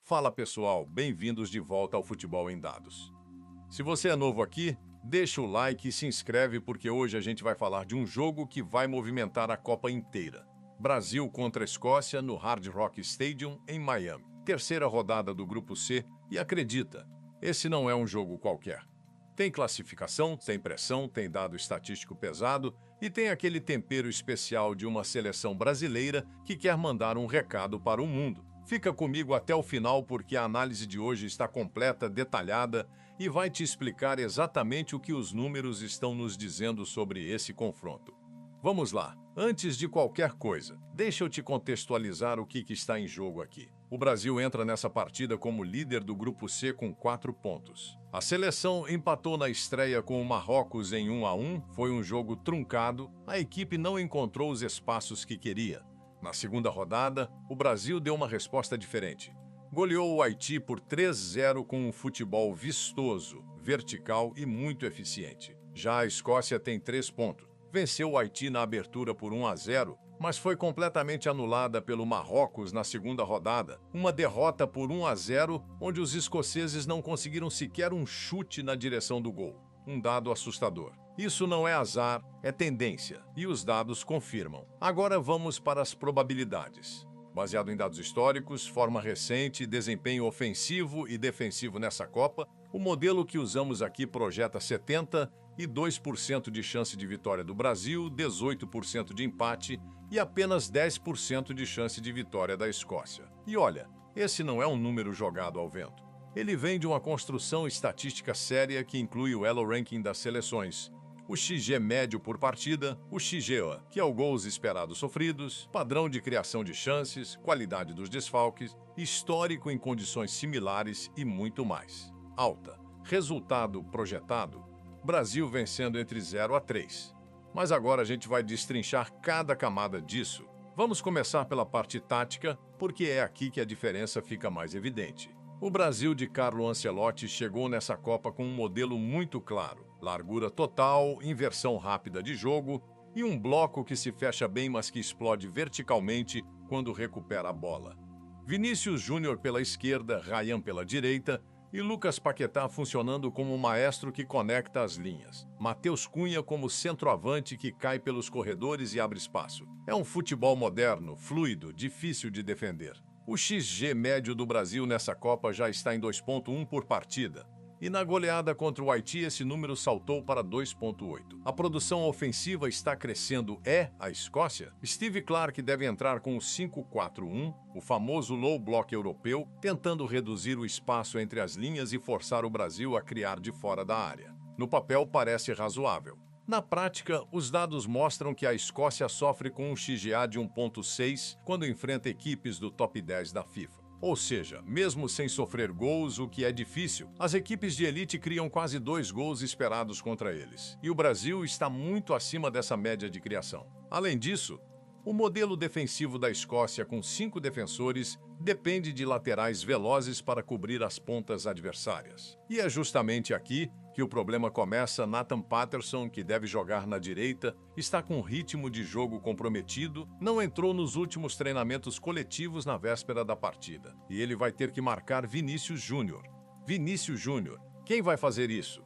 Fala pessoal, bem-vindos de volta ao Futebol em Dados. Se você é novo aqui, deixa o like e se inscreve porque hoje a gente vai falar de um jogo que vai movimentar a Copa inteira. Brasil contra a Escócia no Hard Rock Stadium em Miami. Terceira rodada do Grupo C e acredita, esse não é um jogo qualquer. Tem classificação, tem pressão, tem dado estatístico pesado e tem aquele tempero especial de uma seleção brasileira que quer mandar um recado para o mundo. Fica comigo até o final porque a análise de hoje está completa, detalhada e vai te explicar exatamente o que os números estão nos dizendo sobre esse confronto. Vamos lá. Antes de qualquer coisa, deixa eu te contextualizar o que está em jogo aqui. O Brasil entra nessa partida como líder do Grupo C com 4 pontos. A seleção empatou na estreia com o Marrocos em 1-1, foi um jogo truncado, a equipe não encontrou os espaços que queria. Na segunda rodada, o Brasil deu uma resposta diferente. Goleou o Haiti por 3-0 com um futebol vistoso, vertical e muito eficiente. Já a Escócia tem 3 pontos. Venceu o Haiti na abertura por 1-0, mas foi completamente anulada pelo Marrocos na segunda rodada. Uma derrota por 1-0, onde os escoceses não conseguiram sequer um chute na direção do gol. Um dado assustador. Isso não é azar, é tendência, e os dados confirmam. Agora vamos para as probabilidades. Baseado em dados históricos, forma recente, desempenho ofensivo e defensivo nessa Copa, o modelo que usamos aqui projeta 72% de chance de vitória do Brasil, 18% de empate e apenas 10% de chance de vitória da Escócia. E olha, esse não é um número jogado ao vento. Ele vem de uma construção estatística séria que inclui o Elo Ranking das seleções, o XG médio por partida, o XGA, que é o gols esperados sofridos, padrão de criação de chances, qualidade dos desfalques, histórico em condições similares e muito mais. Alta. Resultado projetado. Brasil vencendo entre 0 a 3. Mas agora a gente vai destrinchar cada camada disso. Vamos começar pela parte tática, porque é aqui que a diferença fica mais evidente. O Brasil de Carlo Ancelotti chegou nessa Copa com um modelo muito claro. Largura total, inversão rápida de jogo e um bloco que se fecha bem, mas que explode verticalmente quando recupera a bola. Vinícius Júnior pela esquerda, Rayan pela direita e Lucas Paquetá funcionando como um maestro que conecta as linhas. Matheus Cunha como centroavante que cai pelos corredores e abre espaço. É um futebol moderno, fluido, difícil de defender. O XG médio do Brasil nessa Copa já está em 2,1 por partida. E na goleada contra o Haiti esse número saltou para 2,8. A produção ofensiva está crescendo. A Escócia? Steve Clarke deve entrar com o 5-4-1, o famoso low block europeu, tentando reduzir o espaço entre as linhas e forçar o Brasil a criar de fora da área. No papel parece razoável. Na prática, os dados mostram que a Escócia sofre com um XGA de 1,6 quando enfrenta equipes do top 10 da FIFA. Ou seja, mesmo sem sofrer gols, o que é difícil, as equipes de elite criam quase 2 gols esperados contra eles. E o Brasil está muito acima dessa média de criação. Além disso, o modelo defensivo da Escócia com 5 defensores depende de laterais velozes para cobrir as pontas adversárias. E é justamente aqui que o problema começa. Nathan Patterson, que deve jogar na direita, está com ritmo de jogo comprometido, não entrou nos últimos treinamentos coletivos na véspera da partida. E ele vai ter que marcar Vinícius Júnior. Vinícius Júnior. Quem vai fazer isso?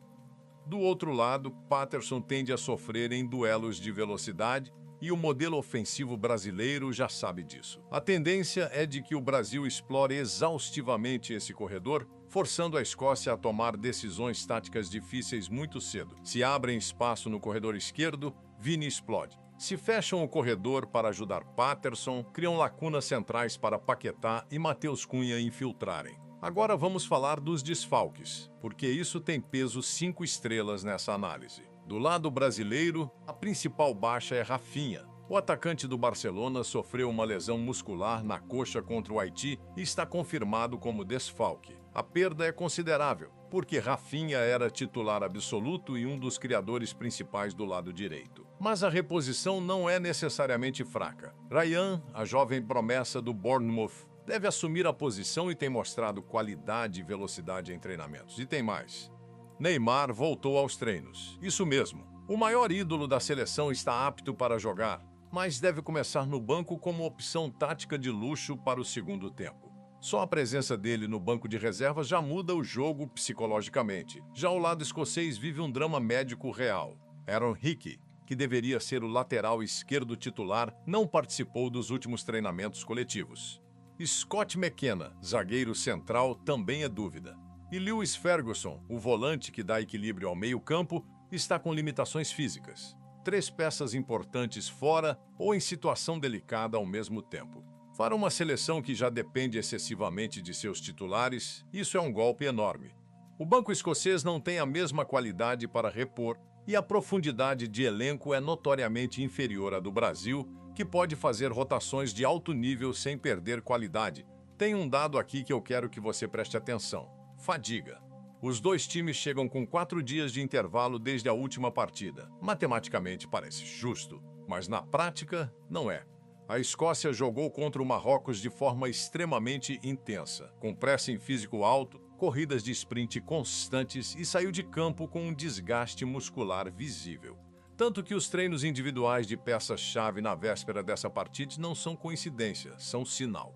Do outro lado, Patterson tende a sofrer em duelos de velocidade e o modelo ofensivo brasileiro já sabe disso. A tendência é de que o Brasil explore exaustivamente esse corredor, forçando a Escócia a tomar decisões táticas difíceis muito cedo. Se abrem espaço no corredor esquerdo, Vini explode. Se fecham o corredor para ajudar Patterson, criam lacunas centrais para Paquetá e Matheus Cunha infiltrarem. Agora vamos falar dos desfalques, porque isso tem peso 5 estrelas nessa análise. Do lado brasileiro, a principal baixa é Rafinha. O atacante do Barcelona sofreu uma lesão muscular na coxa contra o Haiti e está confirmado como desfalque. A perda é considerável, porque Rafinha era titular absoluto e um dos criadores principais do lado direito. Mas a reposição não é necessariamente fraca. Rayan, a jovem promessa do Bournemouth, deve assumir a posição e tem mostrado qualidade e velocidade em treinamentos. E tem mais. Neymar voltou aos treinos. Isso mesmo. O maior ídolo da seleção está apto para jogar, mas deve começar no banco como opção tática de luxo para o segundo tempo. Só a presença dele no banco de reservas já muda o jogo psicologicamente. Já o lado escocês vive um drama médico real. Aaron Hickey, que deveria ser o lateral esquerdo titular, não participou dos últimos treinamentos coletivos. Scott McKenna, zagueiro central, também é dúvida. E Lewis Ferguson, o volante que dá equilíbrio ao meio-campo, está com limitações físicas. 3 peças importantes fora ou em situação delicada ao mesmo tempo. Para uma seleção que já depende excessivamente de seus titulares, isso é um golpe enorme. O banco escocês não tem a mesma qualidade para repor e a profundidade de elenco é notoriamente inferior à do Brasil, que pode fazer rotações de alto nível sem perder qualidade. Tem um dado aqui que eu quero que você preste atenção: fadiga. Os dois times chegam com 4 dias de intervalo desde a última partida. Matematicamente parece justo, mas na prática não é. A Escócia jogou contra o Marrocos de forma extremamente intensa, com pressing físico alto, corridas de sprint constantes e saiu de campo com um desgaste muscular visível. Tanto que os treinos individuais de peças-chave na véspera dessa partida não são coincidência, são sinal.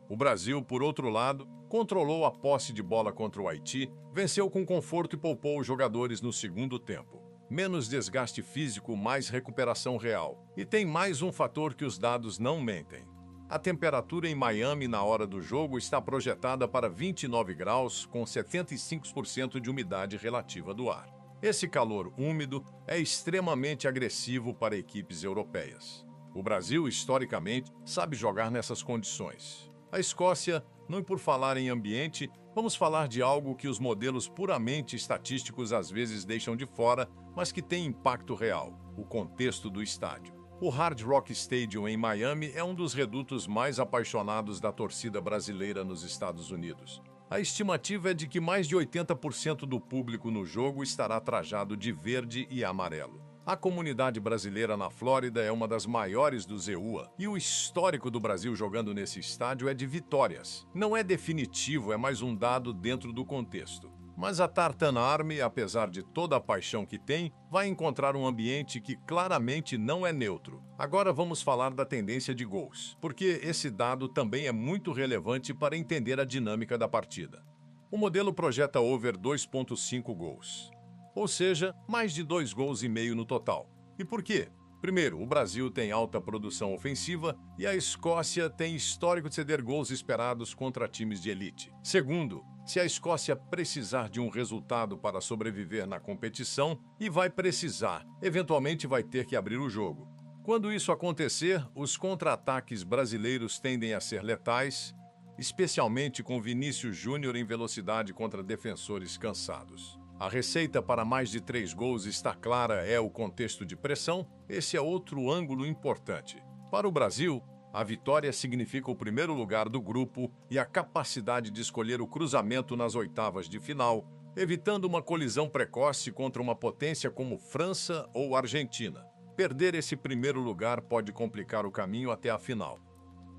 O Brasil, por outro lado, controlou a posse de bola contra o Haiti, venceu com conforto e poupou os jogadores no segundo tempo. Menos desgaste físico, mais recuperação real. E tem mais um fator que os dados não mentem. A temperatura em Miami na hora do jogo está projetada para 29 graus, com 75% de umidade relativa do ar. Esse calor úmido é extremamente agressivo para equipes europeias. O Brasil, historicamente, sabe jogar nessas condições. A Escócia, não por falar em ambiente, vamos falar de algo que os modelos puramente estatísticos às vezes deixam de fora, mas que tem impacto real: o contexto do estádio. O Hard Rock Stadium em Miami é um dos redutos mais apaixonados da torcida brasileira nos Estados Unidos. A estimativa é de que mais de 80% do público no jogo estará trajado de verde e amarelo. A comunidade brasileira na Flórida é uma das maiores do ZEUA e o histórico do Brasil jogando nesse estádio é de vitórias. Não é definitivo, é mais um dado dentro do contexto. Mas a Tartan Army, apesar de toda a paixão que tem, vai encontrar um ambiente que claramente não é neutro. Agora vamos falar da tendência de gols, porque esse dado também é muito relevante para entender a dinâmica da partida. O modelo projeta over 2,5 gols. Ou seja, mais de 2,5 gols no total. E por quê? Primeiro, o Brasil tem alta produção ofensiva e a Escócia tem histórico de ceder gols esperados contra times de elite. Segundo, se a Escócia precisar de um resultado para sobreviver na competição, e vai precisar, eventualmente vai ter que abrir o jogo. Quando isso acontecer, os contra-ataques brasileiros tendem a ser letais, especialmente com Vinícius Júnior em velocidade contra defensores cansados. A receita para mais de 3 gols está clara, é o contexto de pressão. Esse é outro ângulo importante. Para o Brasil, a vitória significa o primeiro lugar do grupo e a capacidade de escolher o cruzamento nas oitavas de final, evitando uma colisão precoce contra uma potência como França ou Argentina. Perder esse primeiro lugar pode complicar o caminho até a final.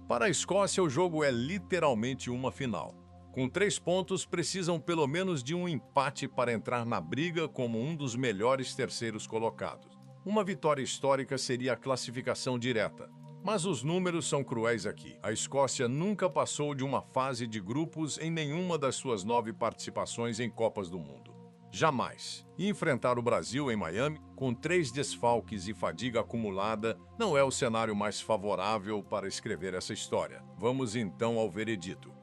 Para a Escócia, o jogo é literalmente uma final. Com 3 pontos, precisam pelo menos de um empate para entrar na briga como um dos melhores terceiros colocados. Uma vitória histórica seria a classificação direta. Mas os números são cruéis aqui. A Escócia nunca passou de uma fase de grupos em nenhuma das suas 9 participações em Copas do Mundo. Jamais. E enfrentar o Brasil em Miami, com 3 desfalques e fadiga acumulada, não é o cenário mais favorável para escrever essa história. Vamos então ao veredito.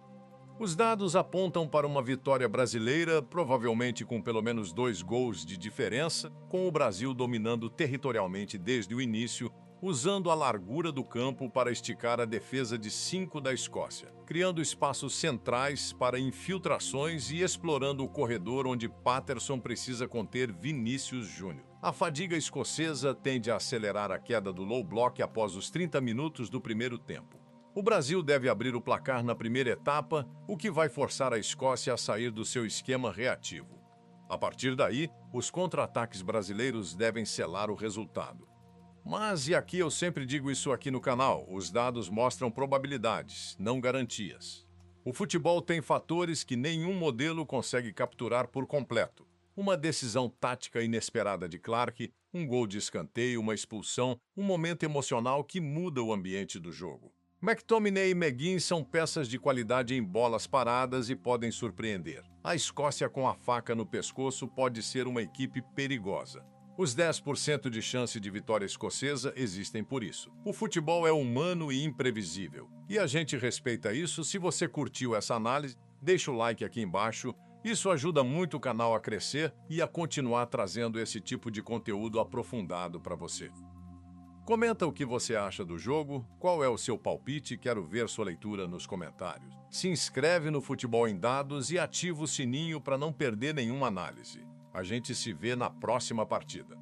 Os dados apontam para uma vitória brasileira, provavelmente com pelo menos 2 gols de diferença, com o Brasil dominando territorialmente desde o início, usando a largura do campo para esticar a defesa de 5 da Escócia, criando espaços centrais para infiltrações e explorando o corredor onde Patterson precisa conter Vinícius Júnior. A fadiga escocesa tende a acelerar a queda do low block após os 30 minutos do primeiro tempo. O Brasil deve abrir o placar na primeira etapa, o que vai forçar a Escócia a sair do seu esquema reativo. A partir daí, os contra-ataques brasileiros devem selar o resultado. Mas, e aqui eu sempre digo isso aqui no canal, os dados mostram probabilidades, não garantias. O futebol tem fatores que nenhum modelo consegue capturar por completo. Uma decisão tática inesperada de Clark, um gol de escanteio, uma expulsão, um momento emocional que muda o ambiente do jogo. McTominay e McGinn são peças de qualidade em bolas paradas e podem surpreender. A Escócia com a faca no pescoço pode ser uma equipe perigosa. Os 10% de chance de vitória escocesa existem por isso. O futebol é humano e imprevisível. E a gente respeita isso. Se você curtiu essa análise, deixa o like aqui embaixo. Isso ajuda muito o canal a crescer e a continuar trazendo esse tipo de conteúdo aprofundado para você. Comenta o que você acha do jogo, qual é o seu palpite, quero ver sua leitura nos comentários. Se inscreve no Futebol em Dados e ativa o sininho para não perder nenhuma análise. A gente se vê na próxima partida.